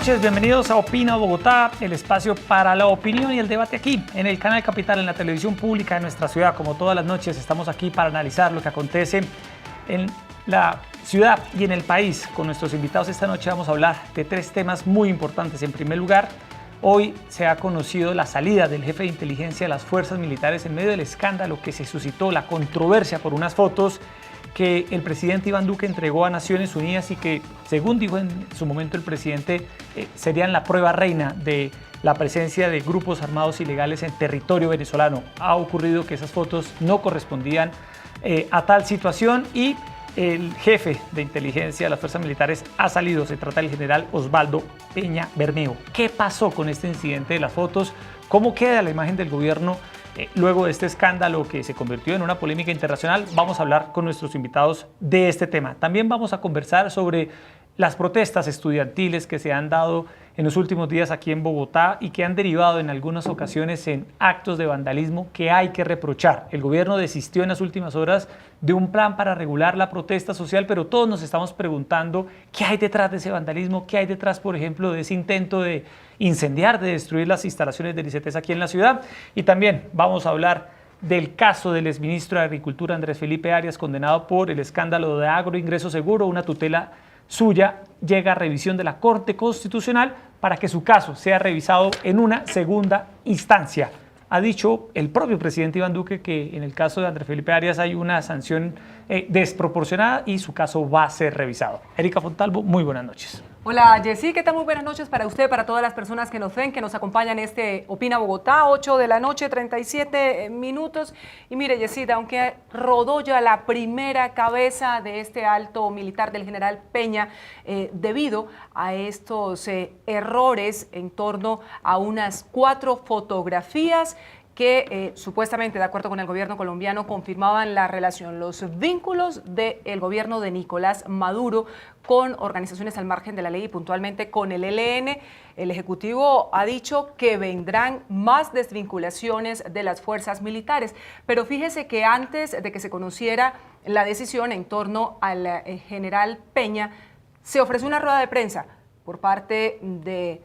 noches, bienvenidos a Opina Bogotá, el espacio para la opinión y el debate aquí, en el Canal Capital, en la televisión pública de nuestra ciudad. Como todas las noches, estamos aquí para analizar lo que acontece en la ciudad y en el país. Con nuestros invitados esta noche vamos a hablar de tres temas muy importantes. En primer lugar, hoy se ha conocido la salida del jefe de inteligencia de las fuerzas militares en medio del escándalo que se suscitó, la controversia por unas fotos que el presidente Iván Duque entregó a Naciones Unidas y que, según dijo en su momento el presidente, serían la prueba reina de la presencia de grupos armados ilegales en territorio venezolano. Ha ocurrido que esas fotos no correspondían a tal situación y el jefe de inteligencia de las fuerzas militares ha salido. Se trata del general Osvaldo Peña Bermeo. ¿Qué pasó con este incidente de las fotos? ¿Cómo queda la imagen del gobierno luego de este escándalo que se convirtió en una polémica internacional? Vamos a hablar con nuestros invitados de este tema. También vamos a conversar sobre las protestas estudiantiles que se han dado en los últimos días aquí en Bogotá y que han derivado en algunas ocasiones en actos de vandalismo que hay que reprochar. El gobierno desistió en las últimas horas de un plan para regular la protesta social, pero todos nos estamos preguntando qué hay detrás de ese vandalismo, qué hay detrás, por ejemplo, de ese intento de incendiar, de destruir las instalaciones del ICETEX aquí en la ciudad. Y también vamos a hablar del caso del exministro de Agricultura Andrés Felipe Arias, condenado por el escándalo de Agroingreso Seguro. Una tutela suya llega a revisión de la Corte Constitucional para que su caso sea revisado en una segunda instancia. Ha dicho el propio presidente Iván Duque que en el caso de Andrés Felipe Arias hay una sanción desproporcionada y su caso va a ser revisado. Erika Fontalvo, muy buenas noches. Hola Jessy, ¿qué tal? Muy buenas noches para usted, para todas las personas que nos ven, que nos acompañan en este Opina Bogotá, 8 de la noche, 37 minutos. Y mire Jessy, aunque rodó ya la primera cabeza de este alto militar del general Peña, debido a estos errores en torno a unas 4 fotografías que supuestamente, de acuerdo con el gobierno colombiano, confirmaban la relación, los vínculos del gobierno de Nicolás Maduro con organizaciones al margen de la ley y puntualmente con el ELN. El Ejecutivo ha dicho que vendrán más desvinculaciones de las fuerzas militares, pero fíjese que antes de que se conociera la decisión en torno al general Peña, se ofreció una rueda de prensa por parte de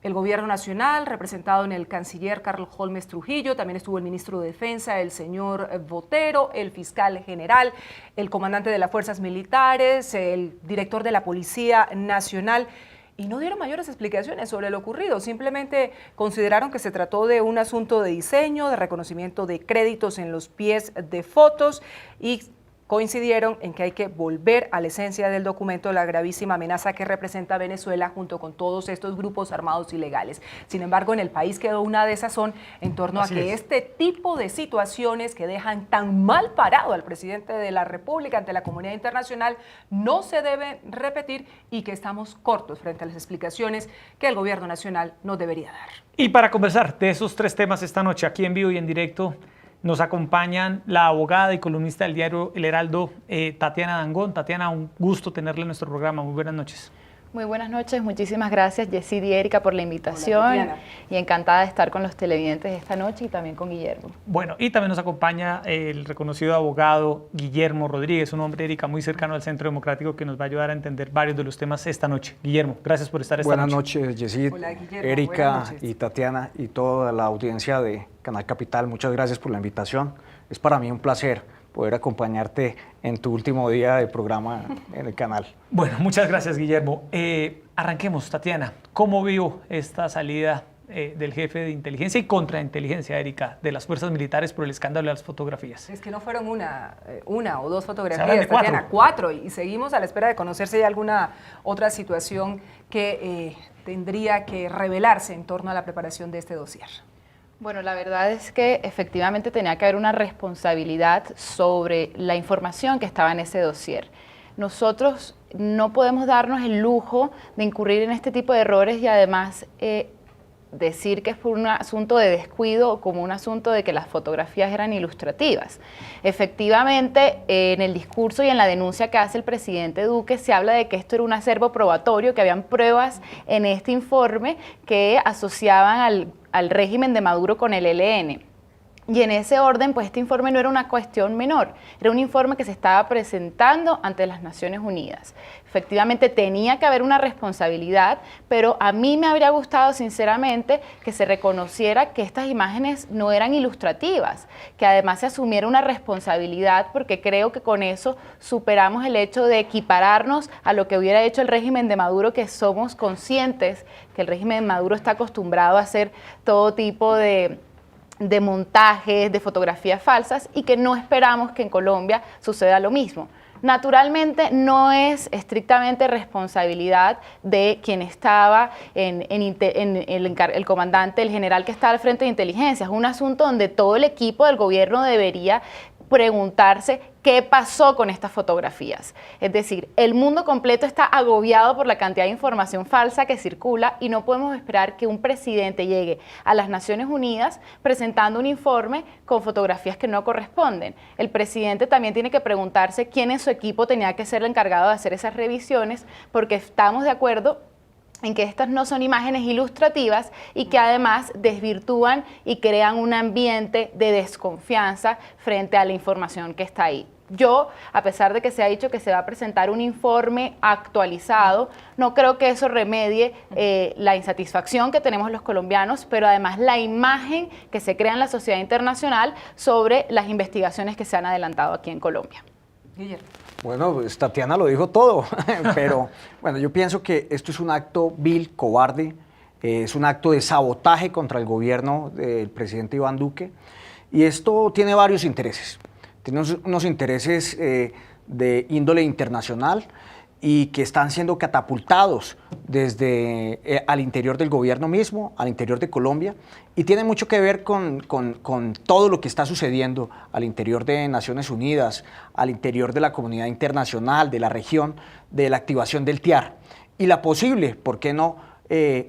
el gobierno nacional, representado en el canciller Carlos Holmes Trujillo. También estuvo el ministro de Defensa, el señor Botero, el fiscal general, el comandante de las fuerzas militares, el director de la Policía Nacional, y no dieron mayores explicaciones sobre lo ocurrido. Simplemente consideraron que se trató de un asunto de diseño, de reconocimiento de créditos en los pies de fotos, y coincidieron en que hay que volver a la esencia del documento, la gravísima amenaza que representa Venezuela junto con todos estos grupos armados ilegales. Sin embargo, en el país quedó una desazón en torno a que este tipo de situaciones que dejan tan mal parado al presidente de la República ante la comunidad internacional no se deben repetir y que estamos cortos frente a las explicaciones que el gobierno nacional nos debería dar. Y para conversar de esos tres temas esta noche aquí en vivo y en directo, nos acompañan la abogada y columnista del diario El Heraldo, Tatiana Dangond. Tatiana, un gusto tenerla en nuestro programa. Muy buenas noches. Muy buenas noches, muchísimas gracias Jessy y Erika por la invitación. Hola, y encantada de estar con los televidentes esta noche y también con Guillermo. Bueno, y también nos acompaña el reconocido abogado Guillermo Rodríguez, un hombre, Erika, muy cercano al Centro Democrático que nos va a ayudar a entender varios de los temas esta noche. Guillermo, gracias por estar esta noche. Buenas noches, Jessy, Erika y Tatiana y toda la audiencia de Canal Capital. Muchas gracias por la invitación. Es para mí un placer poder acompañarte en tu último día de programa en el canal. Bueno, muchas gracias, Guillermo. Arranquemos, Tatiana. ¿Cómo vio esta salida del jefe de inteligencia y contrainteligencia, Erika, de las fuerzas militares por el escándalo de las fotografías? Es que no fueron una o dos fotografías, Tatiana, 4, y seguimos a la espera de conocer si hay alguna otra situación que tendría que revelarse en torno a la preparación de este dossier. Bueno, la verdad es que efectivamente tenía que haber una responsabilidad sobre la información que estaba en ese dossier. Nosotros no podemos darnos el lujo de incurrir en este tipo de errores y además decir que es por un asunto de descuido o como un asunto de que las fotografías eran ilustrativas. Efectivamente, en el discurso y en la denuncia que hace el presidente Duque se habla de que esto era un acervo probatorio, que habían pruebas en este informe que asociaban al régimen de Maduro con el ELN. Y en ese orden, pues este informe no era una cuestión menor, era un informe que se estaba presentando ante las Naciones Unidas. Efectivamente tenía que haber una responsabilidad, pero a mí me habría gustado sinceramente que se reconociera que estas imágenes no eran ilustrativas, que además se asumiera una responsabilidad, porque creo que con eso superamos el hecho de equipararnos a lo que hubiera hecho el régimen de Maduro, que somos conscientes que el régimen de Maduro está acostumbrado a hacer todo tipo de montajes, de fotografías falsas, y que no esperamos que en Colombia suceda lo mismo. Naturalmente no es estrictamente responsabilidad de quien estaba el comandante, el general que está al frente de inteligencia. Es un asunto donde todo el equipo del gobierno debería preguntarse qué pasó con estas fotografías. Es decir, el mundo completo está agobiado por la cantidad de información falsa que circula y no podemos esperar que un presidente llegue a las Naciones Unidas presentando un informe con fotografías que no corresponden. El presidente también tiene que preguntarse quién en su equipo tenía que ser el encargado de hacer esas revisiones, porque estamos de acuerdo en que estas no son imágenes ilustrativas y que además desvirtúan y crean un ambiente de desconfianza frente a la información que está ahí. Yo, a pesar de que se ha dicho que se va a presentar un informe actualizado, no creo que eso remedie la insatisfacción que tenemos los colombianos, pero además la imagen que se crea en la sociedad internacional sobre las investigaciones que se han adelantado aquí en Colombia. Guillermo. Bueno, pues Tatiana lo dijo todo, pero bueno, yo pienso que esto es un acto vil, cobarde, es un acto de sabotaje contra el gobierno del presidente Iván Duque, y esto tiene varios intereses. Tiene unos intereses de índole internacional y que están siendo catapultados desde al interior del gobierno mismo, al interior de Colombia, y tiene mucho que ver con todo lo que está sucediendo al interior de Naciones Unidas, al interior de la comunidad internacional, de la región, de la activación del TIAR y la posible, ¿por qué no?,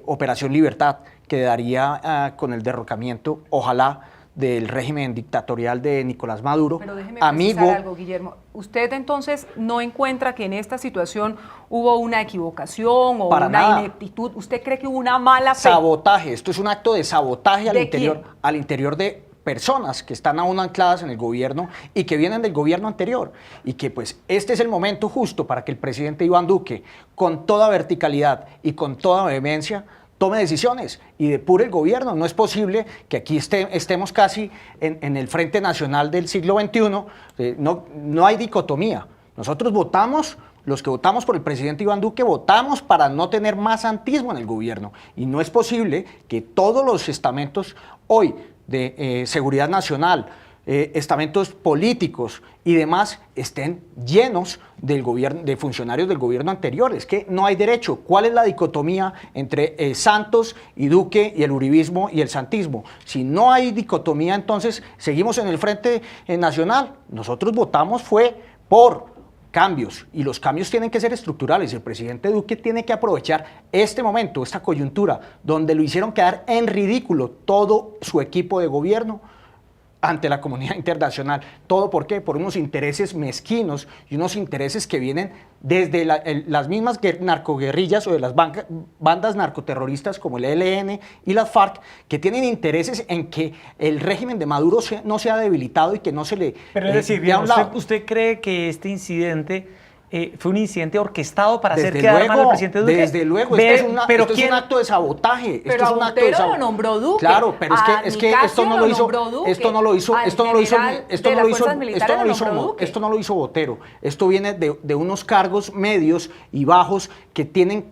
Operación Libertad, que daría con el derrocamiento, ojalá, del régimen dictatorial de Nicolás Maduro, pero déjeme amigo. precisar algo, Guillermo. ¿Usted entonces no encuentra que en esta situación hubo una equivocación o Para una nada. ineptitud? ¿Usted cree que hubo una mala fe? Sabotaje, esto es un acto de sabotaje ¿De quién? al interior de personas que están aún ancladas en el gobierno y que vienen del gobierno anterior, y que pues este es el momento justo para que el presidente Iván Duque, con toda verticalidad y con toda vehemencia, tome decisiones y depure el gobierno. No es posible que aquí estemos casi en el Frente Nacional del siglo XXI. No hay dicotomía. Nosotros votamos, los que votamos por el presidente Iván Duque, votamos para no tener más santismo en el gobierno. Y no es posible que todos los estamentos hoy de seguridad nacional, estamentos políticos y demás estén llenos del gobierno, de funcionarios del gobierno anterior. Es que no hay derecho. ¿Cuál es la dicotomía entre Santos y Duque y el uribismo y el santismo? Si no hay dicotomía, entonces seguimos en el Frente Nacional. Nosotros votamos fue por cambios, y los cambios tienen que ser estructurales. El presidente Duque tiene que aprovechar este momento, esta coyuntura, donde lo hicieron quedar en ridículo todo su equipo de gobierno ante la comunidad internacional. ¿Todo por qué? Por unos intereses mezquinos y unos intereses que vienen desde las mismas narcoguerrillas o de las bandas narcoterroristas como el ELN y las FARC, que tienen intereses en que el régimen de Maduro no sea debilitado y que no se le... Pero es decir, dé a un lado. ¿usted cree que este incidente fue un incidente orquestado para hacer Desde quedar luego, mal al presidente Duque? Desde luego, Ve, esto es un acto de sabotaje. Pero esto es un acto de Botero lo nombró Duque. Claro, pero es que esto no lo hizo, esto no lo hizo Botero. Esto viene de unos cargos medios y bajos que tienen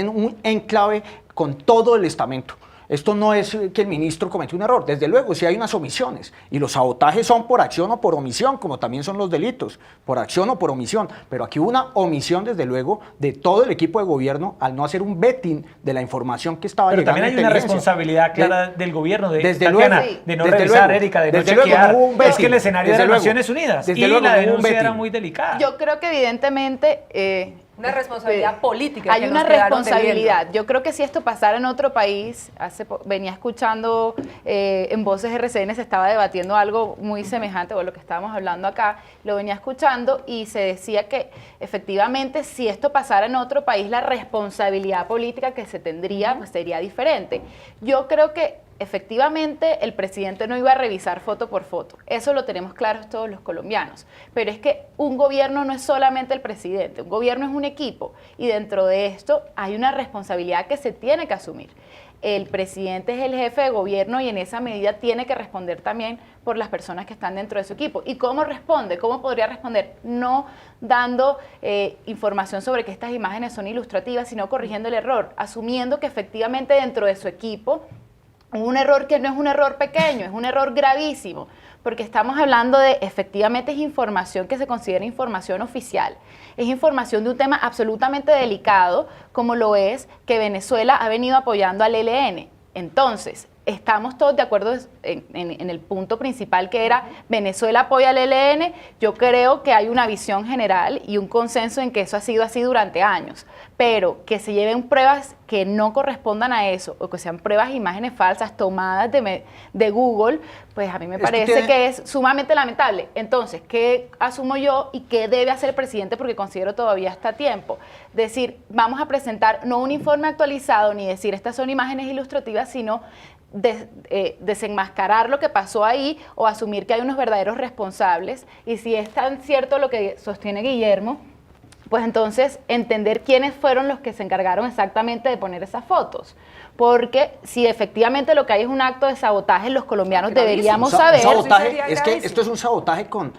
un enclave con todo el estamento. Esto no es que el ministro cometió un error. Desde luego, sí hay unas omisiones. Y los sabotajes son por acción o por omisión, como también son los delitos, por acción o por omisión. Pero aquí hubo una omisión, desde luego, de todo el equipo de gobierno al no hacer un vetting de la información que estaba llegando. Pero también hay una responsabilidad clara del gobierno, desde Tatiana, luego, de no desde revisar, luego, Erika, de no desde luego, chequear. no hubo un vetting, Es que el escenario desde de las luego, Naciones Unidas desde y luego, la no hubo un denuncia era vetting. muy delicada. Yo creo que evidentemente... Una responsabilidad política. Hay que una nos quedaron responsabilidad. debiendo. Yo creo que si esto pasara en otro país, venía escuchando en Voces RCN, se estaba debatiendo algo muy semejante a lo que estábamos hablando acá, lo venía escuchando y se decía que efectivamente si esto pasara en otro país, la responsabilidad política que se tendría pues sería diferente. Yo creo que efectivamente el presidente no iba a revisar foto por foto. Eso lo tenemos claro todos los colombianos. Pero es que un gobierno no es solamente el presidente, un gobierno es un equipo y dentro de esto hay una responsabilidad que se tiene que asumir. El presidente es el jefe de gobierno y en esa medida tiene que responder también por las personas que están dentro de su equipo. ¿Y cómo responde? ¿Cómo podría responder? No dando información sobre que estas imágenes son ilustrativas, sino corrigiendo el error, asumiendo que efectivamente dentro de su equipo un error que no es un error pequeño, es un error gravísimo, porque estamos hablando de, efectivamente es información que se considera información oficial, es información de un tema absolutamente delicado, como lo es que Venezuela ha venido apoyando al ELN. Entonces, estamos todos de acuerdo en el punto principal que era Venezuela apoya al ELN. Yo creo que hay una visión general y un consenso en que eso ha sido así durante años, pero que se lleven pruebas que no correspondan a eso o que sean pruebas e imágenes falsas tomadas de Google, pues a mí me parece que es sumamente lamentable. Entonces, ¿qué asumo yo y qué debe hacer el presidente? Porque considero todavía está a tiempo. Decir, vamos a presentar no un informe actualizado ni decir estas son imágenes ilustrativas, sino desenmascarar lo que pasó ahí o asumir que hay unos verdaderos responsables. Y si es tan cierto lo que sostiene Guillermo, pues entonces entender quiénes fueron los que se encargaron exactamente de poner esas fotos. Porque si efectivamente lo que hay es un acto de sabotaje, los colombianos deberíamos saber. Sabotaje, es que esto es un sabotaje con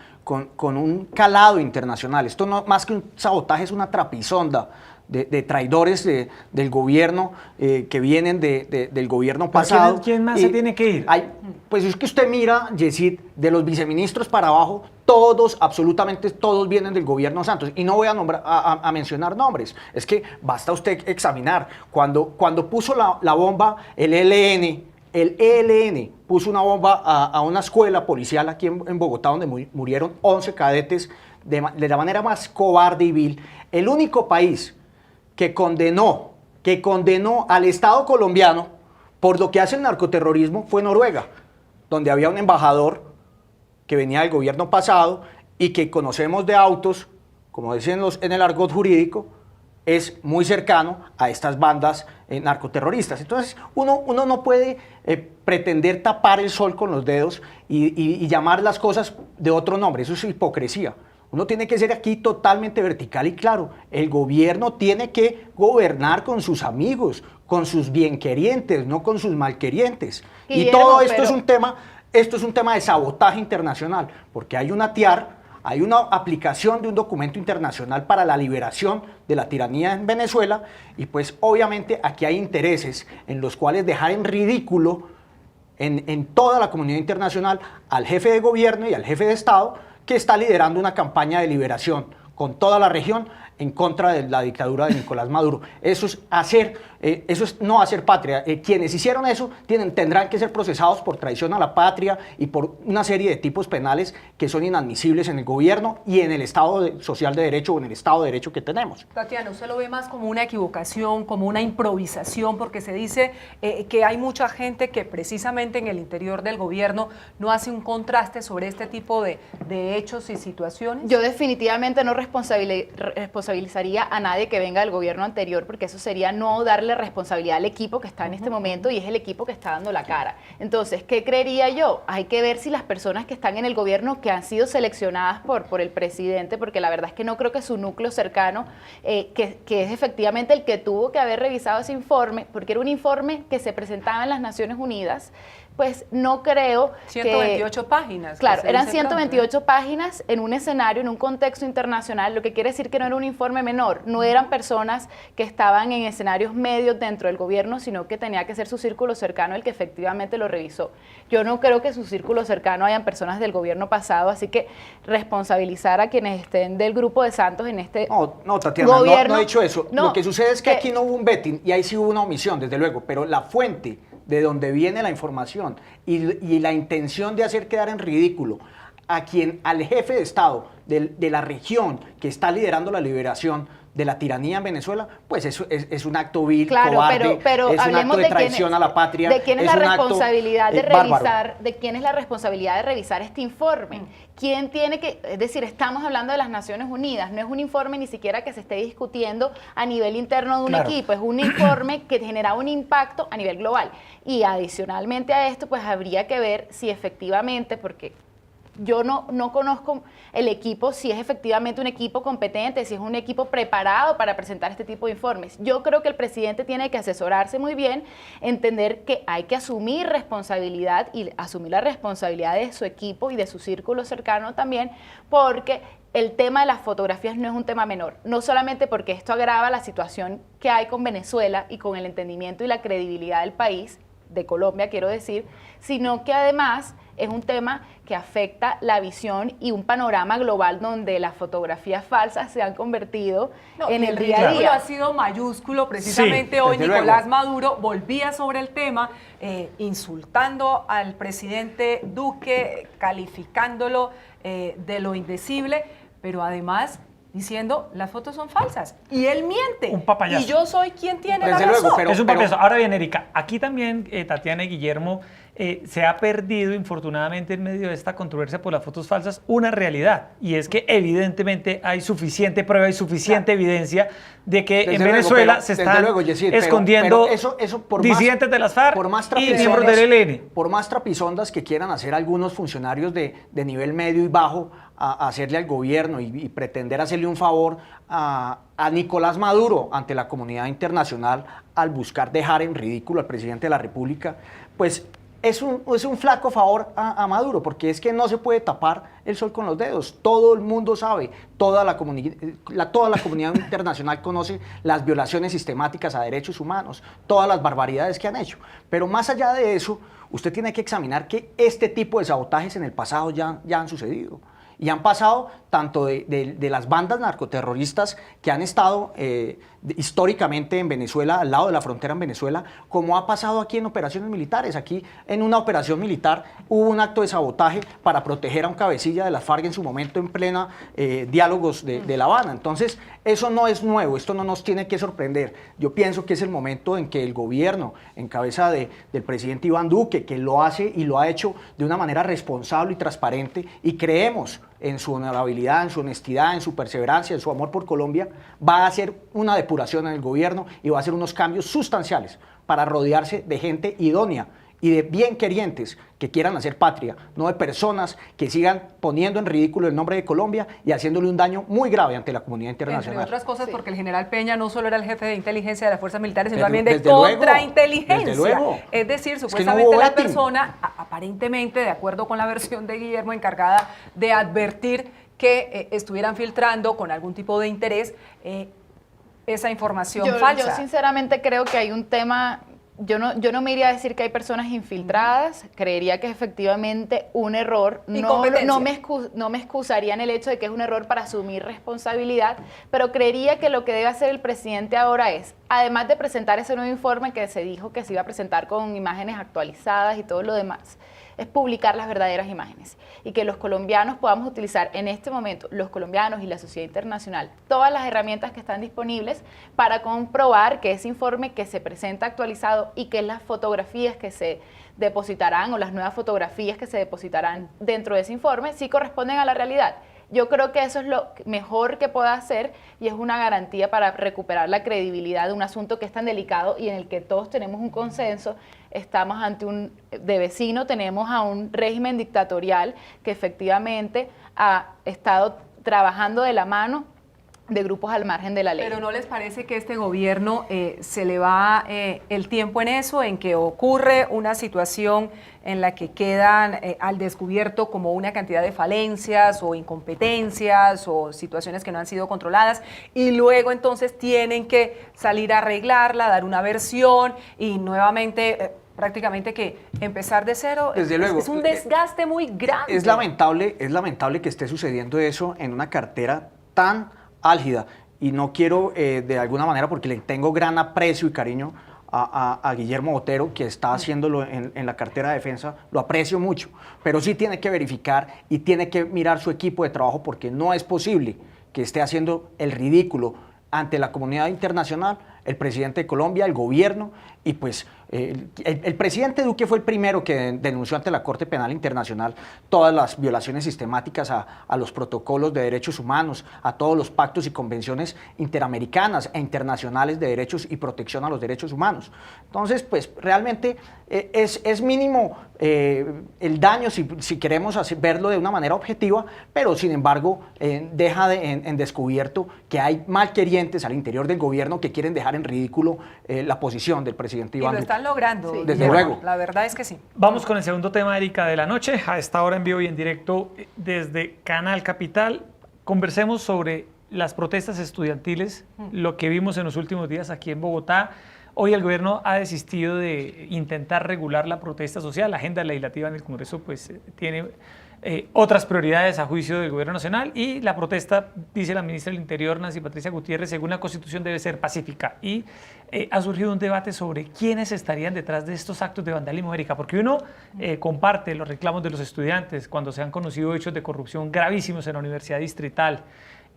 un calado internacional. Esto no más que un sabotaje, es una trapisonda de traidores del gobierno que vienen del gobierno pasado. ¿Quién más se tiene que ir? Pues es que usted mira, Yesid, de los viceministros para abajo, todos, absolutamente todos vienen del gobierno Santos. Y no voy a mencionar nombres, es que basta usted examinar. Cuando puso la bomba, el ELN puso una bomba a una escuela policial aquí en Bogotá, donde murieron 11 cadetes de la manera más cobarde y vil. El único país que condenó al Estado colombiano por lo que hace el narcoterrorismo fue Noruega, donde había un embajador que venía del gobierno pasado y que conocemos de autos, como dicen en el argot jurídico, es muy cercano a estas bandas narcoterroristas. Entonces, uno no puede pretender tapar el sol con los dedos y llamar las cosas de otro nombre. Eso es hipocresía. Uno tiene que ser aquí totalmente vertical y claro. El gobierno tiene que gobernar con sus amigos, con sus bienquerientes, no con sus malquerientes. Y todo esto es un tema de sabotaje internacional, porque hay una TIAR, hay una aplicación de un documento internacional para la liberación de la tiranía en Venezuela y pues obviamente aquí hay intereses en los cuales dejar en ridículo en toda la comunidad internacional al jefe de gobierno y al jefe de Estado que está liderando una campaña de liberación con toda la región en contra de la dictadura de Nicolás Maduro. Eso es no hacer patria. Quienes hicieron eso tendrán que ser procesados por traición a la patria y por una serie de tipos penales que son inadmisibles en el gobierno y en el Estado social de Derecho o en el Estado de Derecho que tenemos. Tatiana, ¿usted lo ve más como una equivocación, como una improvisación? Porque se dice que hay mucha gente que precisamente en el interior del gobierno no hace un contraste sobre este tipo de hechos y situaciones. Yo definitivamente no responsabilizaría a nadie que venga del gobierno anterior, porque eso sería no darle responsabilidad al equipo que está en este momento y es el equipo que está dando la cara. Entonces, ¿qué creería yo? Hay que ver si las personas que están en el gobierno que han sido seleccionadas por el presidente, porque la verdad es que no creo que su núcleo cercano, que es efectivamente el que tuvo que haber revisado ese informe, porque era un informe que se presentaba en las Naciones Unidas, pues no creo 128 páginas. Claro, eran 128 páginas en un escenario, en un contexto internacional, lo que quiere decir que no era un informe menor, no eran personas que estaban en escenarios medios dentro del gobierno, sino que tenía que ser su círculo cercano el que efectivamente lo revisó. Yo no creo que su círculo cercano hayan personas del gobierno pasado, así que responsabilizar a quienes estén del grupo de Santos en este No, Tatiana, gobierno, no he dicho eso. Lo que sucede es que aquí no hubo un vetting y ahí sí hubo una omisión, desde luego, pero la fuente de donde viene la información y la intención de hacer quedar en ridículo al jefe de Estado de la región que está liderando la liberación de la tiranía en Venezuela, pues eso es un acto vil, claro, cobarde, pero es un acto de traición a la patria. ¿De quién es la responsabilidad de revisar? Bárbaro. ¿De quién es la responsabilidad de revisar este informe? ¿Quién tiene que, es decir, estamos hablando de las Naciones Unidas, no es un informe ni siquiera que se esté discutiendo a nivel interno de un equipo, es un informe que genera un impacto a nivel global. Y adicionalmente a esto, pues habría que ver si efectivamente, porque yo no conozco el equipo, si es efectivamente un equipo competente, si es un equipo preparado para presentar este tipo de informes. Yo creo que el presidente tiene que asesorarse muy bien, entender que hay que asumir responsabilidad y asumir la responsabilidad de su equipo y de su círculo cercano también, porque el tema de las fotografías no es un tema menor, no solamente porque esto agrava la situación que hay con Venezuela y con el entendimiento y la credibilidad del país, de Colombia quiero decir, sino que además es un tema que afecta la visión y un panorama global donde las fotografías falsas se han convertido en el día a día. El ha sido mayúsculo, precisamente hoy Nicolás Maduro volvía sobre el tema, insultando al presidente Duque, calificándolo de lo indecible, pero además diciendo las fotos son falsas y él miente. Un papayazo. Y yo soy quien tiene la razón. Es un papayazo. Ahora bien, Erika, aquí también Tatiana y Guillermo, se ha perdido infortunadamente en medio de esta controversia por las fotos falsas una realidad, y es que evidentemente hay suficiente prueba y suficiente evidencia de que en Venezuela se están escondiendo eso por disidentes de las FARC y miembros del ELN. Por más trapisondas que quieran hacer algunos funcionarios de nivel medio y bajo a hacerle al gobierno y pretender hacerle un favor a Nicolás Maduro ante la comunidad internacional al buscar dejar en ridículo al presidente de la República, pues es un flaco favor a Maduro, porque es que no se puede tapar el sol con los dedos. Todo el mundo sabe, toda la comunidad internacional conoce las violaciones sistemáticas a derechos humanos, todas las barbaridades que han hecho. Pero más allá de eso, usted tiene que examinar que este tipo de sabotajes en el pasado ya han sucedido. Y han pasado tanto de las bandas narcoterroristas que han estado históricamente en Venezuela, al lado de la frontera en Venezuela, como ha pasado aquí en operaciones militares. Aquí en una operación militar hubo un acto de sabotaje para proteger a un cabecilla de las FARC en su momento en plena diálogos de La Habana. Entonces, eso no es nuevo, esto no nos tiene que sorprender. Yo pienso que es el momento en que el gobierno, en cabeza del presidente Iván Duque, que lo hace y lo ha hecho de una manera responsable y transparente, y creemos en su honorabilidad, en su honestidad, en su perseverancia, en su amor por Colombia, va a hacer una depuración en el gobierno y va a hacer unos cambios sustanciales para rodearse de gente idónea y de bien querientes que quieran hacer patria, no de personas que sigan poniendo en ridículo el nombre de Colombia y haciéndole un daño muy grave ante la comunidad internacional. Entre otras cosas, porque el general Peña no solo era el jefe de inteligencia de las fuerzas militares, sino también de contrainteligencia. Es decir, supuestamente la persona, aparentemente, de acuerdo con la versión de Guillermo, encargada de advertir que estuvieran filtrando con algún tipo de interés esa información falsa. Yo sinceramente creo que hay un tema. Yo no me iría a decir que hay personas infiltradas, creería que es efectivamente un error. No me excusaría en el hecho de que es un error para asumir responsabilidad, pero creería que lo que debe hacer el presidente ahora es, además de presentar ese nuevo informe que se dijo que se iba a presentar con imágenes actualizadas y todo lo demás, es publicar las verdaderas imágenes y que los colombianos podamos utilizar en este momento, los colombianos y la sociedad internacional, todas las herramientas que están disponibles para comprobar que ese informe que se presenta actualizado y que las fotografías que se depositarán o las nuevas fotografías que se depositarán dentro de ese informe sí corresponden a la realidad. Yo creo que eso es lo mejor que pueda hacer y es una garantía para recuperar la credibilidad de un asunto que es tan delicado y en el que todos tenemos un consenso. Estamos ante de vecino, tenemos a un régimen dictatorial que efectivamente ha estado trabajando de la mano de grupos al margen de la ley. Pero ¿no les parece que este gobierno se le va el tiempo en eso, en que ocurre una situación en la que quedan al descubierto como una cantidad de falencias o incompetencias o situaciones que no han sido controladas y luego entonces tienen que salir a arreglarla, dar una versión y nuevamente prácticamente que empezar de cero? Desde luego, es un desgaste muy grande. Es lamentable que esté sucediendo eso en una cartera tan álgida, y no quiero de alguna manera, porque le tengo gran aprecio y cariño a Guillermo Botero, que está haciéndolo en la cartera de defensa, lo aprecio mucho, pero sí tiene que verificar y tiene que mirar su equipo de trabajo, porque no es posible que esté haciendo el ridículo ante la comunidad internacional, el presidente de Colombia, el gobierno, y pues el presidente Duque fue el primero que denunció ante la Corte Penal Internacional todas las violaciones sistemáticas a los protocolos de derechos humanos, a todos los pactos y convenciones interamericanas e internacionales de derechos y protección a los derechos humanos. Entonces, pues realmente es mínimo el daño si queremos verlo de una manera objetiva, pero sin embargo deja en descubierto que hay malquerientes al interior del gobierno que quieren dejar en ridículo la posición del presidente Iván Duque. Y lo están logrando. Sí. Desde luego. La verdad es que sí. Vamos con el segundo tema, Erika, de la noche. A esta hora en vivo y en directo desde Canal Capital. Conversemos sobre las protestas estudiantiles, lo que vimos en los últimos días aquí en Bogotá. Hoy el gobierno ha desistido de intentar regular la protesta social. La agenda legislativa en el Congreso pues tiene otras prioridades a juicio del gobierno nacional, y la protesta, dice la ministra del Interior, Nancy Patricia Gutiérrez, según la Constitución debe ser pacífica. Y ha surgido un debate sobre quiénes estarían detrás de estos actos de vandalismo, Erika, porque uno comparte los reclamos de los estudiantes cuando se han conocido hechos de corrupción gravísimos en la Universidad Distrital,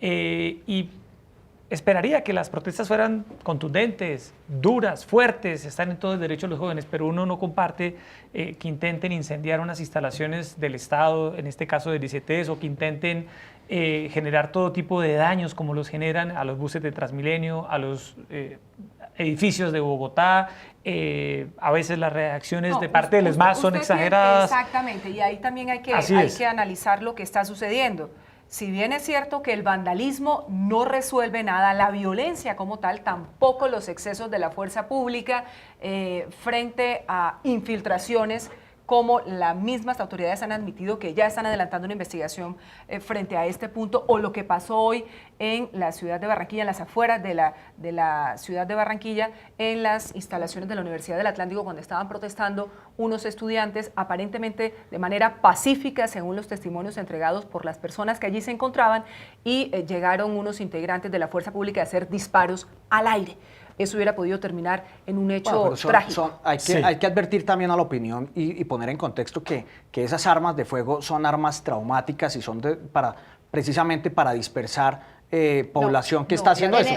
y esperaría que las protestas fueran contundentes, duras, fuertes, están en todo el derecho de los jóvenes, pero uno no comparte que intenten incendiar unas instalaciones del Estado, en este caso del ICETEX, o que intenten generar todo tipo de daños como los generan a los buses de Transmilenio, a los edificios de Bogotá. A veces las reacciones de parte del ESMAD son exageradas. Exactamente, y ahí también hay que analizar lo que está sucediendo. Si bien es cierto que el vandalismo no resuelve nada, la violencia como tal, tampoco los excesos de la fuerza pública frente a infiltraciones, como las mismas autoridades han admitido que ya están adelantando una investigación frente a este punto, o lo que pasó hoy en la ciudad de Barranquilla, en las afueras de la ciudad de Barranquilla, en las instalaciones de la Universidad del Atlántico, cuando estaban protestando unos estudiantes aparentemente de manera pacífica, según los testimonios entregados por las personas que allí se encontraban, y llegaron unos integrantes de la fuerza pública a hacer disparos al aire. Eso hubiera podido terminar en un hecho trágico. Hay que advertir también a la opinión y poner en contexto que esas armas de fuego son armas traumáticas y son precisamente para dispersar población que está haciendo eso.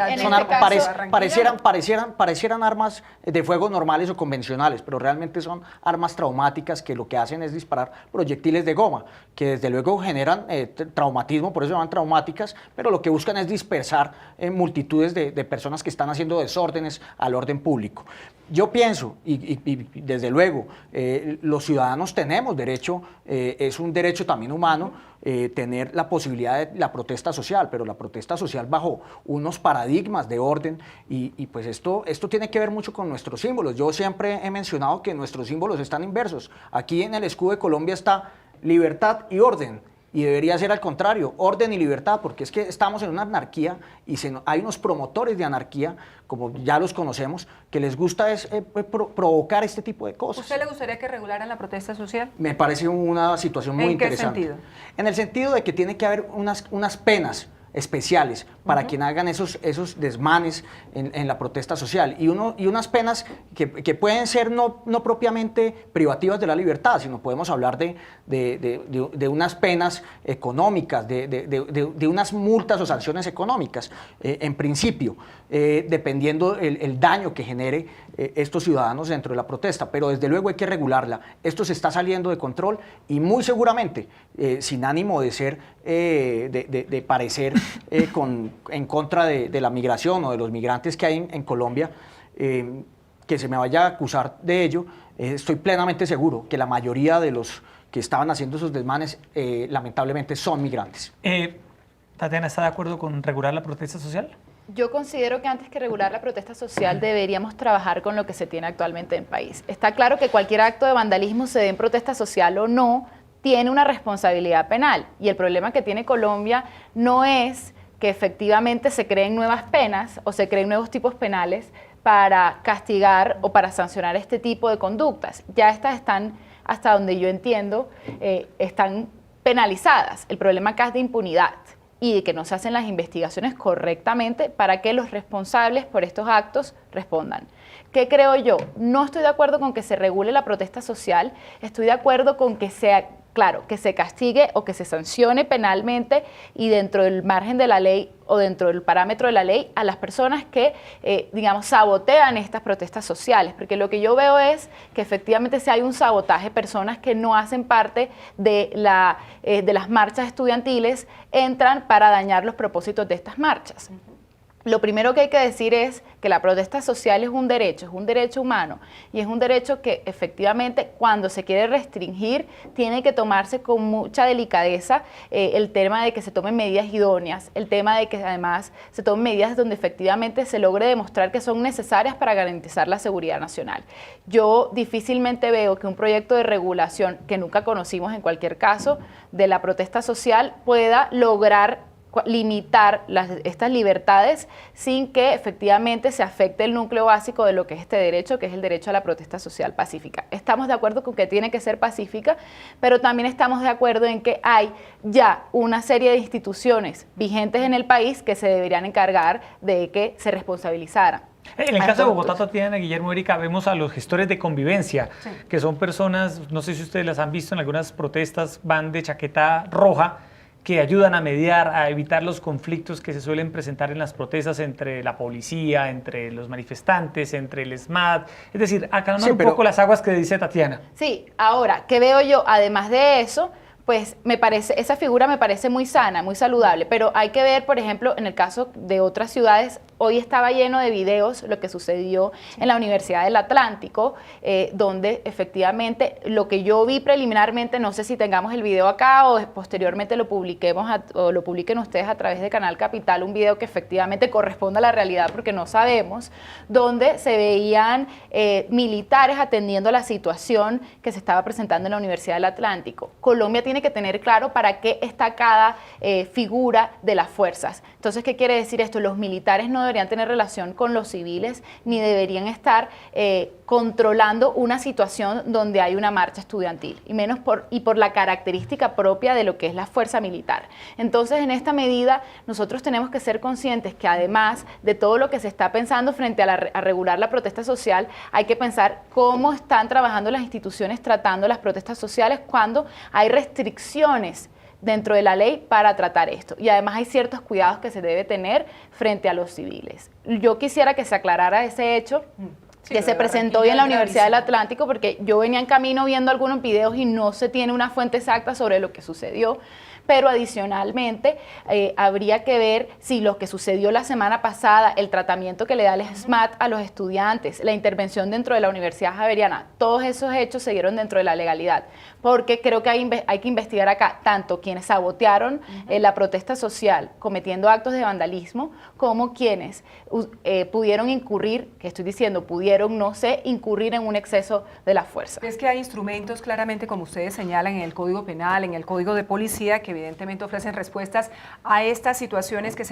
Parecieran armas de fuego normales o convencionales, pero realmente son armas traumáticas que lo que hacen es disparar proyectiles de goma, que desde luego generan traumatismo, por eso se llaman traumáticas, pero lo que buscan es dispersar multitudes de personas que están haciendo desórdenes al orden público. Yo pienso, y desde luego, los ciudadanos tenemos derecho, es un derecho también humano, tener la posibilidad de la protesta social, pero la protesta social bajo unos paradigmas de orden, y pues esto tiene que ver mucho con nuestros símbolos. Yo siempre he mencionado que nuestros símbolos están inversos. Aquí en el escudo de Colombia está libertad y orden, y debería ser al contrario, orden y libertad, porque es que estamos en una anarquía y hay unos promotores de anarquía, como ya los conocemos, que les gusta provocar este tipo de cosas. ¿Usted le gustaría que regularan la protesta social? Me parece una situación muy interesante. ¿En qué sentido? En el sentido de que tiene que haber unas penas especiales para quien hagan esos desmanes en la protesta social, y unas penas que pueden ser no propiamente privativas de la libertad, sino podemos hablar de unas penas económicas, de unas multas o sanciones económicas, en principio, dependiendo el daño que genere estos ciudadanos dentro de la protesta, pero desde luego hay que regularla. Esto se está saliendo de control y muy seguramente, sin ánimo de ser, de parecer en contra de la migración o de los migrantes que hay en Colombia, que se me vaya a acusar de ello, estoy plenamente seguro que la mayoría de los que estaban haciendo esos desmanes, lamentablemente, son migrantes. Tatiana, ¿está de acuerdo con regular la protesta social? Yo considero que antes que regular la protesta social deberíamos trabajar con lo que se tiene actualmente en el país. Está claro que cualquier acto de vandalismo, se dé en protesta social o no, tiene una responsabilidad penal, y el problema que tiene Colombia no es que efectivamente se creen nuevas penas o se creen nuevos tipos penales para castigar o para sancionar este tipo de conductas. Ya estas están, hasta donde yo entiendo, están penalizadas. El problema acá es de impunidad y de que no se hacen las investigaciones correctamente para que los responsables por estos actos respondan. ¿Qué creo yo? No estoy de acuerdo con que se regule la protesta social, estoy de acuerdo con que se claro, que se castigue o que se sancione penalmente y dentro del margen de la ley o dentro del parámetro de la ley a las personas que, digamos, sabotean estas protestas sociales, porque lo que yo veo es que efectivamente si hay un sabotaje, personas que no hacen parte de las marchas estudiantiles entran para dañar los propósitos de estas marchas. Lo primero que hay que decir es que la protesta social es un derecho humano y es un derecho que efectivamente cuando se quiere restringir tiene que tomarse con mucha delicadeza el tema de que se tomen medidas idóneas, el tema de que además se tomen medidas donde efectivamente se logre demostrar que son necesarias para garantizar la seguridad nacional. Yo difícilmente veo que un proyecto de regulación que nunca conocimos en cualquier caso de la protesta social pueda lograr limitar estas libertades sin que efectivamente se afecte el núcleo básico de lo que es este derecho, que es el derecho a la protesta social pacífica. Estamos de acuerdo con que tiene que ser pacífica, pero también estamos de acuerdo en que hay ya una serie de instituciones vigentes en el país que se deberían encargar de que se responsabilizaran. En el caso de Bogotá, Tatiana, Guillermo, Erika, vemos a los gestores de convivencia, sí, que son personas, no sé si ustedes las han visto en algunas protestas, van de chaqueta roja, que ayudan a mediar, a evitar los conflictos que se suelen presentar en las protestas entre la policía, entre los manifestantes, entre el SMAT, es decir, aclarar un poco las aguas que dice Tatiana. Sí, ahora, ¿qué veo yo? Además de eso, pues esa figura me parece muy sana, muy saludable, pero hay que ver, por ejemplo, en el caso de otras ciudades, hoy estaba lleno de videos lo que sucedió en la Universidad del Atlántico, donde efectivamente lo que yo vi preliminarmente, no sé si tengamos el video acá o posteriormente lo publiquemos o lo publiquen ustedes a través de Canal Capital, un video que efectivamente corresponde a la realidad porque no sabemos, donde se veían militares atendiendo la situación que se estaba presentando en la Universidad del Atlántico. Colombia tiene que tener claro para qué está cada figura de las fuerzas. Entonces, ¿qué quiere decir esto? Los militares no deberían tener relación con los civiles ni deberían estar controlando una situación donde hay una marcha estudiantil y por la característica propia de lo que es la fuerza militar. Entonces, en esta medida, nosotros tenemos que ser conscientes que además de todo lo que se está pensando frente a regular la protesta social, hay que pensar cómo están trabajando las instituciones tratando las protestas sociales cuando hay restricciones dentro de la ley para tratar esto. Y además hay ciertos cuidados que se debe tener frente a los civiles. Yo quisiera que se aclarara ese hecho que se presentó hoy en la Universidad del Atlántico, porque yo venía en camino viendo algunos videos y no se tiene una fuente exacta sobre lo que sucedió, pero adicionalmente habría que ver si lo que sucedió la semana pasada, el tratamiento que le da el SMAT a los estudiantes, la intervención dentro de la Universidad Javeriana, todos esos hechos se dieron dentro de la legalidad, porque creo que hay que investigar acá tanto quienes sabotearon la protesta social cometiendo actos de vandalismo, como quienes pudieron incurrir, que estoy diciendo, pudieron, no sé, incurrir en un exceso de la fuerza. Es que hay instrumentos claramente, como ustedes señalan, en el Código Penal, en el Código de Policía, que evidentemente ofrecen respuestas a estas situaciones que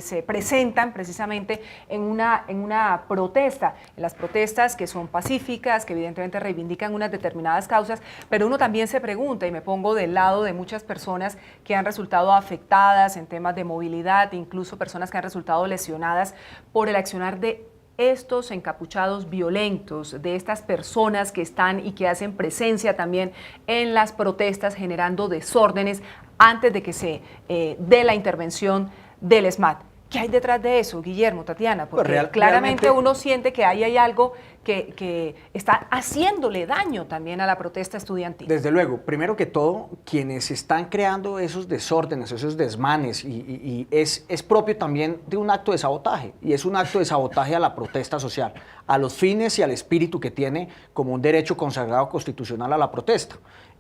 se presentan precisamente en una protesta, en las protestas que son pacíficas, que evidentemente reivindican unas determinadas causas, pero uno también se pregunta, y me pongo del lado de muchas personas que han resultado afectadas en temas de movilidad, incluso personas que han resultado lesionadas por el accionar de estos encapuchados violentos, de estas personas que están y que hacen presencia también en las protestas generando desórdenes antes de que se dé la intervención del SMAT. ¿Qué hay detrás de eso, Guillermo, Tatiana? Porque claramente uno siente que ahí hay algo que está haciéndole daño también a la protesta estudiantil. Desde luego, primero que todo, quienes están creando esos desórdenes, esos desmanes, y es propio también de un acto de sabotaje, y es un acto de sabotaje a la protesta social, a los fines y al espíritu que tiene como un derecho consagrado constitucional a la protesta.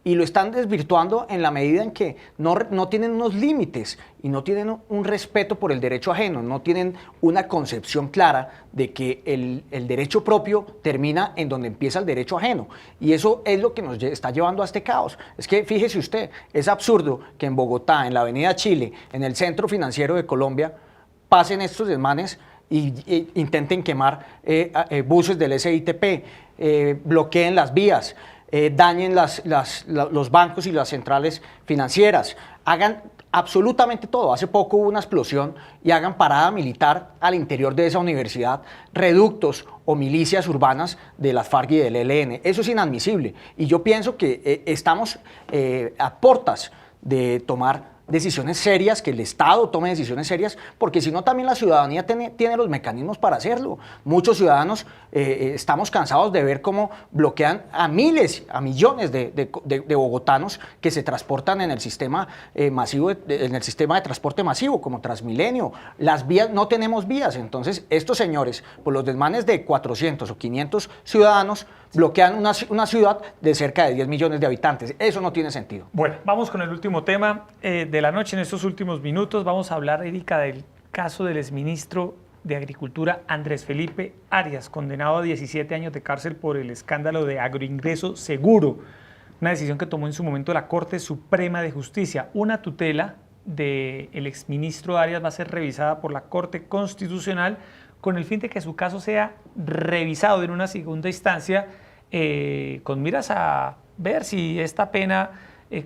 Y lo están desvirtuando en la medida en que no tienen unos límites y no tienen un respeto por el derecho ajeno, no tienen una concepción clara de que el derecho propio termina en donde empieza el derecho ajeno. Y eso es lo que nos está llevando a este caos. Es que fíjese usted, es absurdo que en Bogotá, en la Avenida Chile, en el centro financiero de Colombia, pasen estos desmanes y intenten quemar buses del SITP, bloqueen las vías, dañen los bancos y las centrales financieras, hagan absolutamente todo. Hace poco hubo una explosión y hagan parada militar al interior de esa universidad, reductos o milicias urbanas de las FARC y del ELN. Eso es inadmisible. Y yo pienso que estamos a portas de tomar decisiones serias, que el Estado tome decisiones serias, porque si no también la ciudadanía tiene los mecanismos para hacerlo. Muchos ciudadanos estamos cansados de ver cómo bloquean a miles, a millones de bogotanos que se transportan en el sistema masivo, en el sistema de transporte masivo, como Transmilenio. Las vías, no tenemos vías, entonces estos señores, por los desmanes de 400 o 500 ciudadanos, bloquean una ciudad de cerca de 10 millones de habitantes. Eso no tiene sentido. Bueno, vamos con el último tema de la noche. En estos últimos minutos vamos a hablar, Erika, del caso del exministro de Agricultura Andrés Felipe Arias, condenado a 17 años de cárcel por el escándalo de agroingreso seguro. Una decisión que tomó en su momento la Corte Suprema de Justicia. Una tutela del exministro Arias va a ser revisada por la Corte Constitucional con el fin de que su caso sea revisado en una segunda instancia con miras a ver si esta pena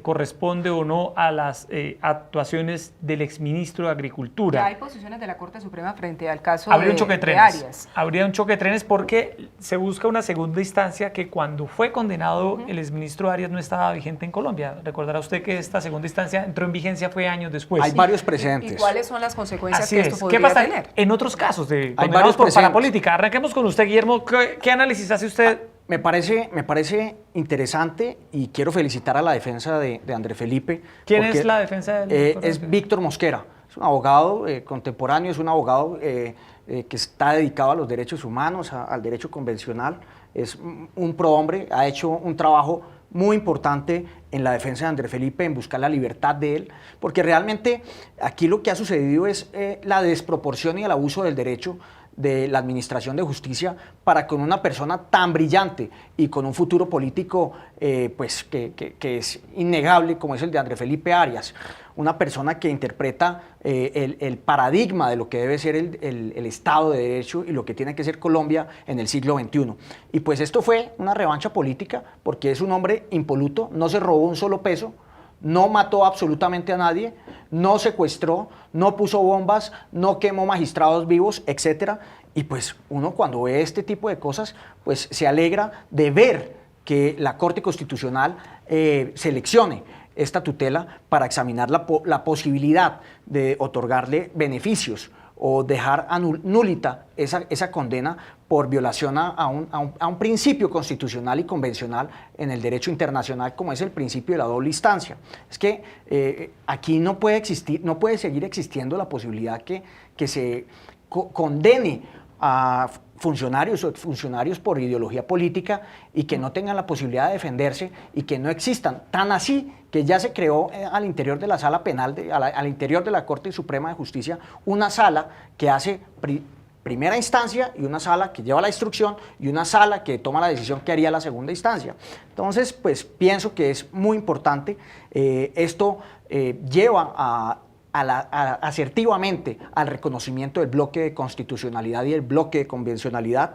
corresponde o no a las actuaciones del exministro de Agricultura. Ya hay posiciones de la Corte Suprema frente al caso Habría un choque de trenes. Arias. Habría un choque de trenes porque se busca una segunda instancia que cuando fue condenado el exministro Arias no estaba vigente en Colombia. Recordará usted que esta segunda instancia entró en vigencia fue años después. Hay varios precedentes. ¿Y cuáles son las consecuencias Así que es. esto ¿Qué podría pasa tener? en otros casos de Hay condenados varios por precedentes. parapolítica? Arranquemos con usted, Guillermo. ¿Qué análisis hace usted? Me parece interesante y quiero felicitar a la defensa de Andrés Felipe. ¿Quién porque, es la defensa del doctor? Es Víctor Mosquera. Es un abogado contemporáneo, es un abogado que está dedicado a los derechos humanos, al derecho convencional. Es un prohombre, ha hecho un trabajo muy importante en la defensa de Andrés Felipe, en buscar la libertad de él, porque realmente aquí lo que ha sucedido es la desproporción y el abuso del derecho de la administración de justicia para con una persona tan brillante y con un futuro político pues que es innegable como es el de Andrés Felipe Arias, una persona que interpreta el paradigma de lo que debe ser el Estado de Derecho y lo que tiene que ser Colombia en el siglo XXI. Y pues esto fue una revancha política porque es un hombre impoluto, no se robó un solo peso, no mató absolutamente a nadie, no secuestró, no puso bombas, no quemó magistrados vivos, etcétera. Y pues uno cuando ve este tipo de cosas, pues se alegra de ver que la Corte Constitucional seleccione esta tutela para examinar la posibilidad de otorgarle beneficios o dejar nulita esa condena por violación a un principio constitucional y convencional en el derecho internacional, como es el principio de la doble instancia. Es que aquí no puede seguir existiendo la posibilidad que se condene a funcionarios o exfuncionarios por ideología política y que no tengan la posibilidad de defenderse y que no existan. Tan así que ya se creó al interior de la sala penal, al interior de la Corte Suprema de Justicia, una sala que hace primera instancia y una sala que lleva la instrucción y una sala que toma la decisión que haría la segunda instancia. Entonces, pues pienso que es muy importante. Esto lleva asertivamente al reconocimiento del bloque de constitucionalidad y el bloque de convencionalidad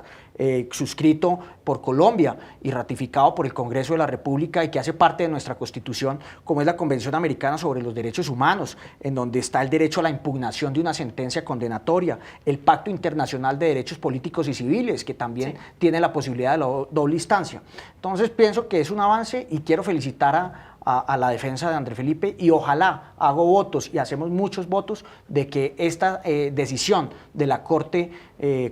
suscrito por Colombia y ratificado por el Congreso de la República y que hace parte de nuestra Constitución, como es la Convención Americana sobre los Derechos Humanos, en donde está el derecho a la impugnación de una sentencia condenatoria, el Pacto Internacional de Derechos Políticos y Civiles, que también tiene la posibilidad de la doble instancia. Entonces pienso que es un avance y quiero felicitar a la defensa de Andrés Felipe y ojalá hago votos y hacemos muchos votos de que esta decisión de la Corte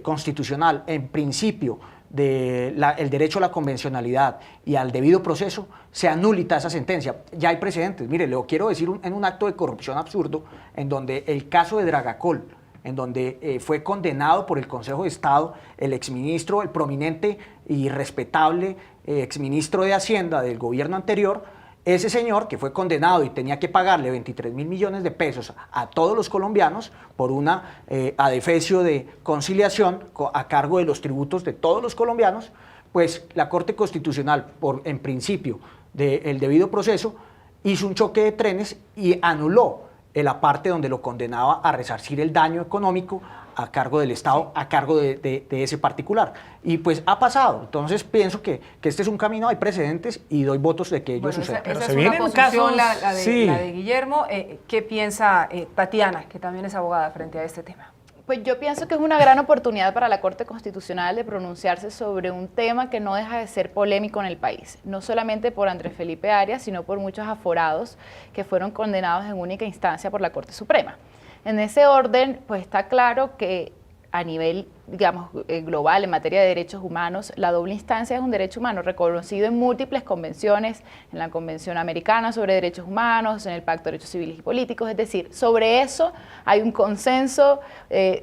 Constitucional en principio del derecho a la convencionalidad y al debido proceso se anulita esa sentencia. Ya hay precedentes, mire, le quiero decir en un acto de corrupción absurdo en donde el caso de Dragacol, en donde fue condenado por el Consejo de Estado el exministro, el prominente y respetable exministro de Hacienda del gobierno anterior. Ese señor que fue condenado y tenía que pagarle 23.000 millones de pesos a todos los colombianos por una adefesio de conciliación a cargo de los tributos de todos los colombianos, pues la Corte Constitucional, en principio del debido proceso, hizo un choque de trenes y anuló la parte donde lo condenaba a resarcir el daño económico a cargo del Estado, a cargo de ese particular. Y pues ha pasado. Entonces pienso que este es un camino, hay precedentes y doy votos de que ello suceda. Esa es una posición, la de Guillermo. ¿Qué piensa Tatiana, que también es abogada, frente a este tema? Pues yo pienso que es una gran oportunidad para la Corte Constitucional de pronunciarse sobre un tema que no deja de ser polémico en el país, no solamente por Andrés Felipe Arias, sino por muchos aforados que fueron condenados en única instancia por la Corte Suprema. En ese orden, pues está claro que a nivel, digamos, global en materia de derechos humanos, la doble instancia es un derecho humano reconocido en múltiples convenciones, en la Convención Americana sobre Derechos Humanos, en el Pacto de Derechos Civiles y Políticos, es decir, sobre eso hay un consenso,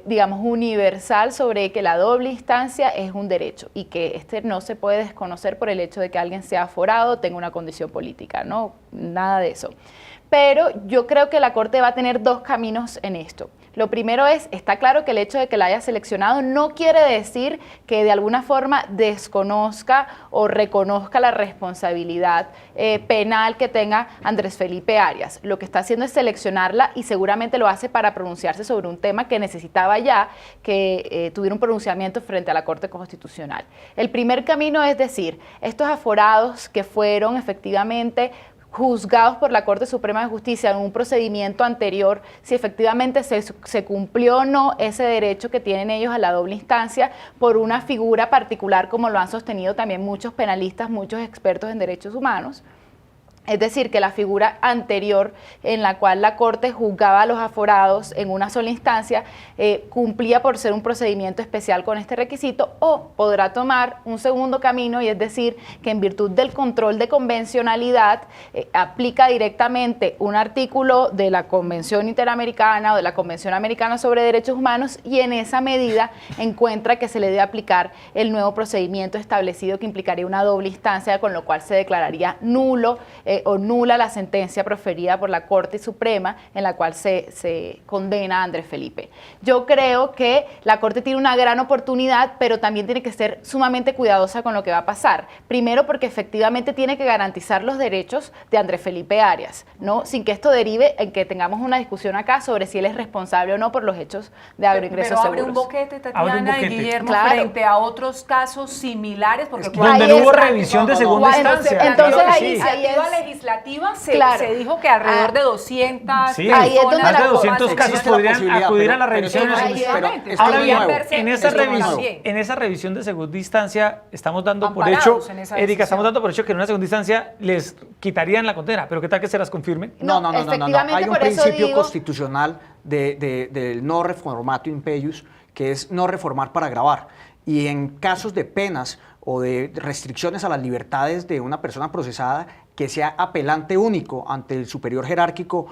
digamos, universal sobre que la doble instancia es un derecho y que este no se puede desconocer por el hecho de que alguien sea aforado o tenga una condición política, no, nada de eso. Pero yo creo que la Corte va a tener dos caminos en esto. Lo primero está claro que el hecho de que la haya seleccionado no quiere decir que de alguna forma desconozca o reconozca la responsabilidad penal que tenga Andrés Felipe Arias. Lo que está haciendo es seleccionarla y seguramente lo hace para pronunciarse sobre un tema que necesitaba ya que tuviera un pronunciamiento frente a la Corte Constitucional. El primer camino es decir, estos aforados que fueron efectivamente juzgados por la Corte Suprema de Justicia en un procedimiento anterior, si efectivamente se cumplió o no ese derecho que tienen ellos a la doble instancia por una figura particular, como lo han sostenido también muchos penalistas, muchos expertos en derechos humanos. Es decir, que la figura anterior en la cual la Corte juzgaba a los aforados en una sola instancia cumplía por ser un procedimiento especial con este requisito, o podrá tomar un segundo camino, y es decir, que en virtud del control de convencionalidad aplica directamente un artículo de la Convención Interamericana o de la Convención Americana sobre Derechos Humanos y en esa medida encuentra que se le debe aplicar el nuevo procedimiento establecido que implicaría una doble instancia, con lo cual se declararía nulo o nula la sentencia proferida por la Corte Suprema en la cual se condena a Andrés Felipe. Yo creo que la Corte tiene una gran oportunidad, pero también tiene que ser sumamente cuidadosa con lo que va a pasar. Primero, porque efectivamente tiene que garantizar los derechos de Andrés Felipe Arias, ¿no? Sin que esto derive en que tengamos una discusión acá sobre si él es responsable o no por los hechos de agroingresos seguros. Pero abre un boquete, Tatiana y Guillermo, claro, frente a otros casos similares, porque donde no hubo revisión de segunda instancia. Entonces ahí legislativa se dijo que alrededor de 200 sí, ahí es donde más de 200 casos podrían acudir a la revisión. Ahora bien, en esa revisión de segunda instancia estamos dando por hecho, Erika, estamos dando por hecho que en una segunda instancia les quitarían la condena, pero ¿qué tal que se las confirmen? No. Hay un principio constitucional del no reformato impeius, que es no reformar para agravar. Y en casos de penas o de restricciones a las libertades de una persona procesada, que sea apelante único ante el superior jerárquico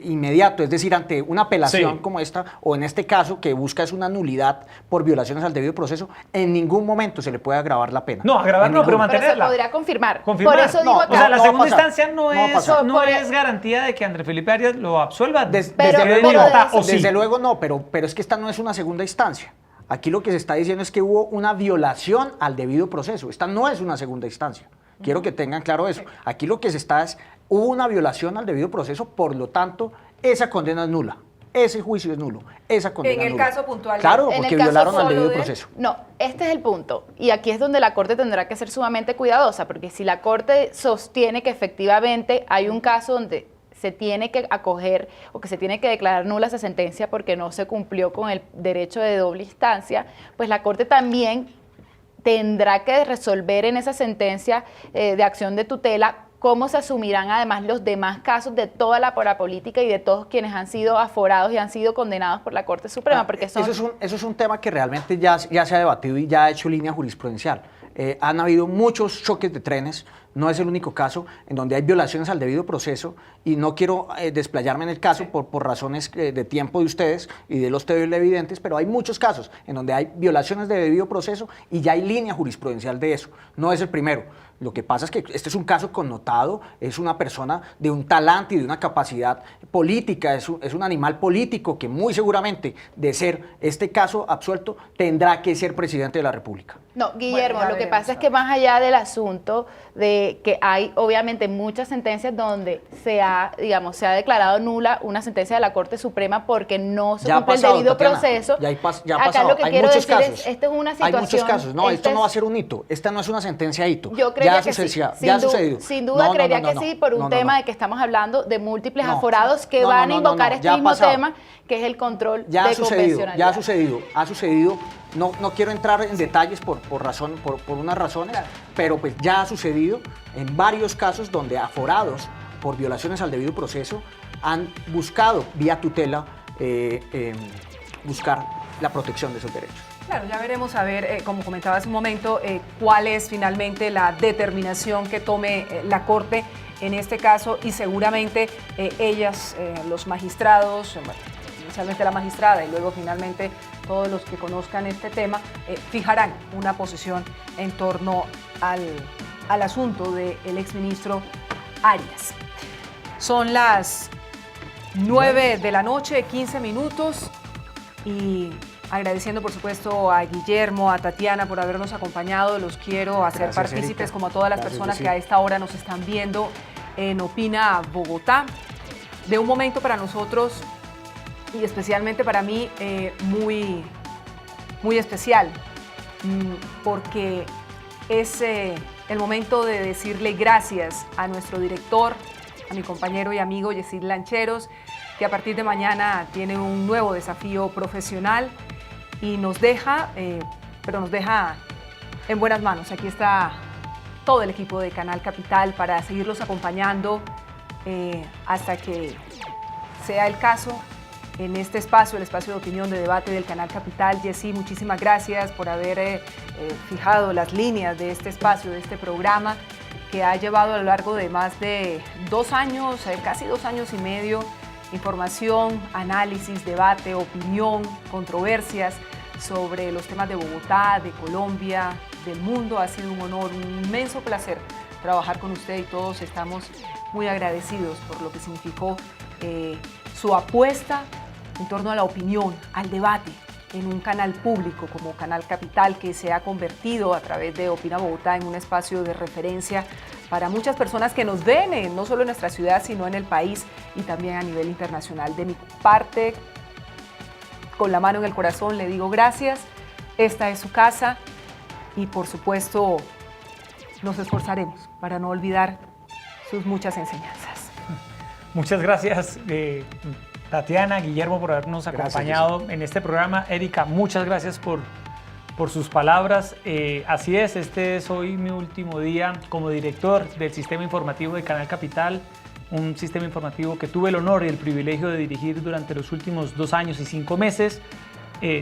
inmediato, es decir, ante una apelación como esta, o en este caso que busca es una nulidad por violaciones al debido proceso, en ningún momento se le puede agravar la pena. No, agravar no, pero mantenerla. Pero se podría confirmar. Por eso digo acá. O sea, la segunda instancia no es garantía de que Andrés Felipe Arias lo absuelva. Desde luego no, pero es que esta no es una segunda instancia. Aquí lo que se está diciendo es que hubo una violación al debido proceso. Esta no es una segunda instancia. Quiero que tengan claro eso. Aquí lo que se está es, hubo una violación al debido proceso, por lo tanto, esa condena es nula. Ese juicio es nulo. Esa condena es nula. En el caso puntual. Claro, porque violaron al debido proceso. No, este es el punto. Y aquí es donde la Corte tendrá que ser sumamente cuidadosa, porque si la Corte sostiene que efectivamente hay un caso donde se tiene que acoger o que se tiene que declarar nula esa sentencia porque no se cumplió con el derecho de doble instancia, pues la Corte también tendrá que resolver en esa sentencia de acción de tutela cómo se asumirán además los demás casos de toda la parapolítica y de todos quienes han sido aforados y han sido condenados por la Corte Suprema. Porque eso es un tema que realmente ya se ha debatido y ya ha hecho línea jurisprudencial. Han habido muchos choques de trenes, no es el único caso, en donde hay violaciones al debido proceso, y no quiero desplayarme en el caso por razones de tiempo de ustedes y de los televidentes, pero hay muchos casos en donde hay violaciones de debido proceso y ya hay línea jurisprudencial de eso. No es el primero. Lo que pasa es que este es un caso connotado, es una persona de un talante y de una capacidad política, es un animal político que muy seguramente, de ser este caso absuelto, tendrá que ser presidente de la República. No, Guillermo, lo que pasa es que más allá del asunto de que hay obviamente muchas sentencias donde se ha declarado nula una sentencia de la Corte Suprema porque no se cumple el debido proceso. Ya ha Acá pasado. lo que Hay quiero muchos decir casos. es, esta es una situación... Hay muchos casos. No, esto no va a ser un hito. Esta no es una sentencia hito. Yo creería que sí. Ya ha sucedido. Sin duda creería que sí, por un tema de que estamos hablando de múltiples aforados que van a invocar este mismo tema, que es el control de convencionalidad. Ya ha sucedido. No quiero entrar en detalles por unas razones, claro, pero pues ya ha sucedido en varios casos donde aforados por violaciones al debido proceso han buscado vía tutela buscar la protección de esos derechos. Claro, ya veremos a ver, como comentaba hace un momento, cuál es finalmente la determinación que tome la Corte en este caso y seguramente ellas, los magistrados, inicialmente la magistrada y luego finalmente todos los que conozcan este tema, fijarán una posición en torno al asunto del exministro Arias. Son las 9 de la noche, 15 minutos y agradeciendo por supuesto a Guillermo, a Tatiana por habernos acompañado, los quiero hacer partícipes, Erika, como a todas las personas que a esta hora nos están viendo en Opina Bogotá, de un momento para nosotros y especialmente para mí muy especial, porque es el momento de decirle gracias a nuestro director, a mi compañero y amigo Yesid Lancheros, que a partir de mañana tiene un nuevo desafío profesional y nos deja, pero nos deja en buenas manos. Aquí está todo el equipo de Canal Capital para seguirlos acompañando hasta que sea el caso en este espacio, el espacio de opinión, de debate del Canal Capital. Yesid, muchísimas gracias por haber fijado las líneas de este espacio, de este programa, que ha llevado a lo largo de más de 2 años, casi 2 años y medio, información, análisis, debate, opinión, controversias sobre los temas de Bogotá, de Colombia, del mundo. Ha sido un honor, un inmenso placer trabajar con usted y todos estamos muy agradecidos por lo que significó su apuesta en torno a la opinión, al debate, en un canal público como Canal Capital, que se ha convertido a través de Opina Bogotá en un espacio de referencia para muchas personas que nos ven, no solo en nuestra ciudad, sino en el país y también a nivel internacional. De mi parte, con la mano en el corazón, le digo gracias. Esta es su casa y, por supuesto, nos esforzaremos para no olvidar sus muchas enseñanzas. Muchas gracias, Tatiana, Guillermo, por habernos acompañado en este programa. Erika, muchas gracias por sus palabras. Así es, este es hoy mi último día como director del Sistema Informativo de Canal Capital, un sistema informativo que tuve el honor y el privilegio de dirigir durante los últimos 2 años y 5 meses.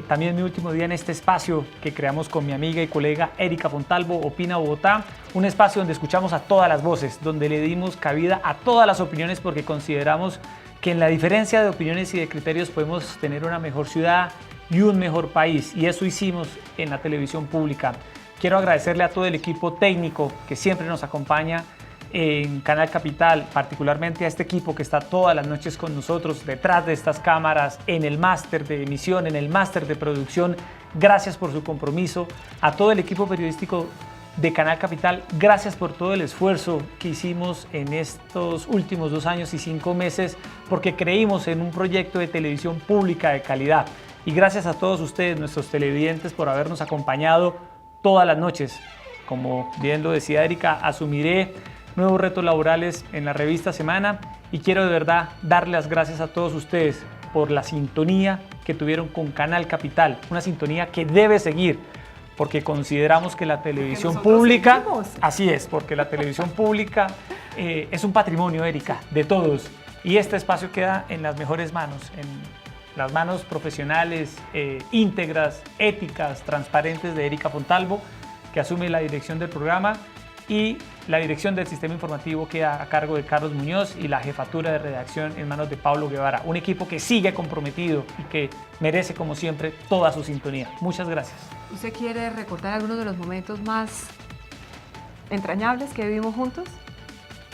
También mi último día en este espacio que creamos con mi amiga y colega Erika Fontalvo, Opina Bogotá, un espacio donde escuchamos a todas las voces, donde le dimos cabida a todas las opiniones porque consideramos que en la diferencia de opiniones y de criterios podemos tener una mejor ciudad y un mejor país, y eso hicimos en la televisión pública. Quiero agradecerle a todo el equipo técnico que siempre nos acompaña en Canal Capital, particularmente a este equipo que está todas las noches con nosotros detrás de estas cámaras, en el máster de emisión, en el máster de producción. Gracias por su compromiso. A todo el equipo periodístico de Canal Capital, gracias por todo el esfuerzo que hicimos en estos últimos 2 años y 5 meses, porque creímos en un proyecto de televisión pública de calidad. Y gracias a todos ustedes, nuestros televidentes, por habernos acompañado todas las noches. Como bien lo decía Erika, asumiré nuevos retos laborales en la revista Semana y quiero de verdad darle las gracias a todos ustedes por la sintonía que tuvieron con Canal Capital, una sintonía que debe seguir, porque consideramos que la televisión pública, así es, porque la televisión pública es un patrimonio, Erika, de todos, y este espacio queda en las mejores manos, en las manos profesionales, íntegras, éticas, transparentes de Erika Fontalvo, que asume la dirección del programa, y la dirección del sistema informativo queda a cargo de Carlos Muñoz y la jefatura de redacción en manos de Pablo Guevara. Un equipo que sigue comprometido y que merece, como siempre, toda su sintonía. Muchas gracias. ¿Usted quiere recordar algunos de los momentos más entrañables que vivimos juntos?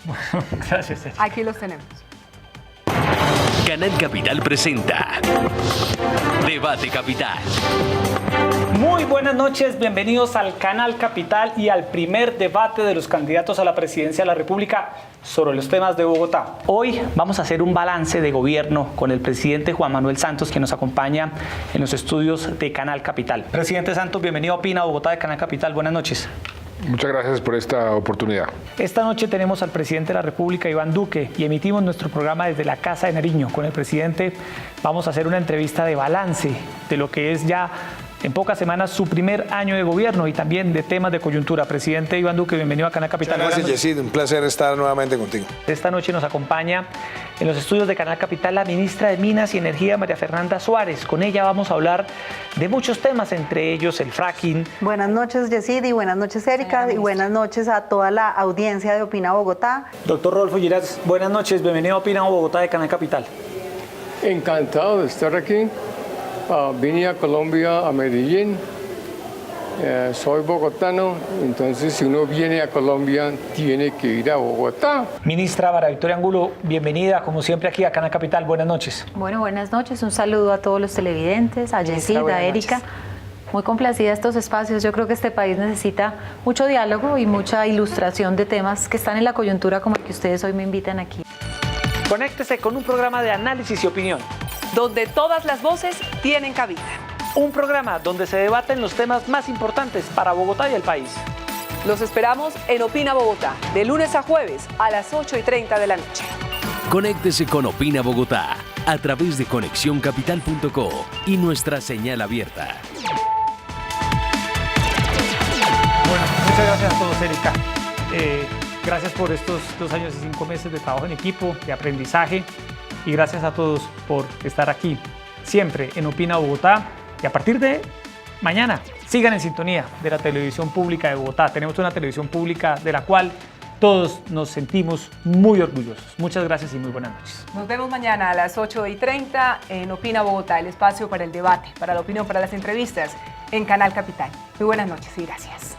Bueno, gracias. Aquí los tenemos. Canal Capital presenta Debate Capital. Muy buenas noches, bienvenidos al Canal Capital y al primer debate de los candidatos a la presidencia de la República sobre los temas de Bogotá. Hoy vamos a hacer un balance de gobierno con el presidente Juan Manuel Santos, que nos acompaña en los estudios de Canal Capital. Presidente Santos, bienvenido a Opina Bogotá de Canal Capital. Buenas noches. Muchas gracias por esta oportunidad. Esta noche tenemos al presidente de la República, Iván Duque, y emitimos nuestro programa desde la Casa de Nariño. Con el presidente vamos a hacer una entrevista de balance de lo que es ya en pocas semanas su primer año de gobierno y también de temas de coyuntura. Presidente Iván Duque, bienvenido a Canal Capital. Gracias, Yesid, un placer estar nuevamente contigo. Esta noche nos acompaña en los estudios de Canal Capital la ministra de Minas y Energía, María Fernanda Suárez. Con ella vamos a hablar de muchos temas, entre ellos el fracking. Buenas noches, Yesid, y buenas noches, Erika, y buenas noches a toda la audiencia de Opina Bogotá. Doctor Rodolfo Giras, buenas noches, bienvenido a Opina Bogotá de Canal Capital. Encantado de estar aquí. Vine a Colombia, a Medellín. Soy bogotano, entonces si uno viene a Colombia, tiene que ir a Bogotá. Ministra María Victoria Angulo, bienvenida, como siempre, aquí a Canal Capital. Buenas noches. Bueno, buenas noches. Un saludo a todos los televidentes, a Yesid, a Erika. Muy complacida estos espacios. Yo creo que este país necesita mucho diálogo y mucha ilustración de temas que están en la coyuntura como el que ustedes hoy me invitan aquí. Conéctese con un programa de análisis y opinión. Donde todas las voces tienen cabida. Un programa donde se debaten los temas más importantes para Bogotá y el país. Los esperamos en Opina Bogotá, de lunes a jueves a las 8:30 de la noche. Conéctese con Opina Bogotá a través de conexióncapital.co y nuestra señal abierta. Bueno, muchas gracias a todos, Erika. Gracias por estos 2 años y 5 meses de trabajo en equipo, de aprendizaje. Y gracias a todos por estar aquí, siempre en Opina Bogotá. Y a partir de mañana, sigan en sintonía de la televisión pública de Bogotá. Tenemos una televisión pública de la cual todos nos sentimos muy orgullosos. Muchas gracias y muy buenas noches. Nos vemos mañana a las 8:30 en Opina Bogotá, el espacio para el debate, para la opinión, para las entrevistas en Canal Capital. Muy buenas noches y gracias.